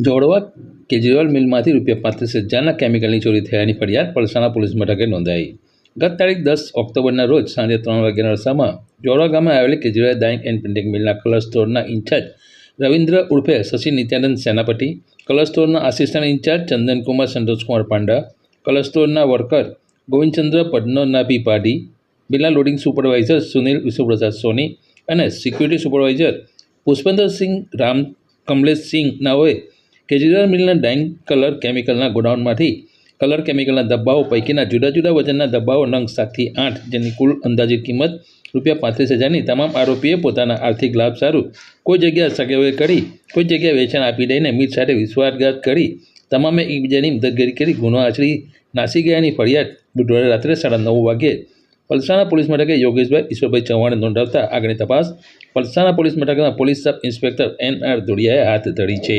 જોડવા કેજરીવાલ મિલમાંથી ₹35,000 કેમિકલની ચોરી થયાની ફરિયાદ પલસાણા પોલીસ મથકે નોંધાઈ. ગત તારીખ 10 ઓક્ટોબરના રોજ સાંજે 3 વાગ્યાના અરસામાં જોડવા ગામે આવેલી કેજરીવાલ ડાઇંગ એન્ડ પ્રિન્ટિંગ મિલના કલર સ્ટોરના ઇન્ચાર્જ રવિન્દ્ર ઉર્ફે શશી નિત્યાનંદ સેનાપતિ, કલર સ્ટોરના assistant in charge Chandankumar Santoshkumar Panda, colour સ્ટોરના વર્કર ગોવિંદચંદ્ર પદ્મનાભી પાડી, મિલના લોડિંગ સુપરવાઇઝર સુનિલ વિશ્વપ્રસાદ સોની અને સિક્યુરિટી સુપરવાઇઝર પુષ્પેન્દ્રસિંહ રામ કમલેશસિંહ નાઓએ કેજરીવાલ મિલના ડાઇંગ કલર કેમિકલના ગોડાઉનમાંથી કલર કેમિકલના ડબ્બાઓ પૈકીના જુદા જુદા વજનના ડબ્બાઓ નંગ 7 થી 8 જેની કુલ અંદાજિત કિંમત ₹35,000ની તમામ આરોપીએ પોતાના આર્થિક લાભ સારું કોઈ જગ્યા સગવડ કરી કોઈ જગ્યાએ વેચાણ આપી દઈને મિલ સાથે વિશ્વાસઘાત કરી તમામે એકબીજાની મદદગારી કરી ગુનો આચરી નાસી ગયાની ફરિયાદ બુધવારે રાત્રે 9:30 વાગ્યે પલસાણા પોલીસ મથકે યોગેશભાઈ ઈશ્વરભાઈ ચૌહાણે નોંધાવતા આગળની તપાસ પલસાણા પોલીસ મથકના પોલીસ સબ ઇન્સ્પેક્ટર NR ધોળિયાએ હાથ ધરી છે.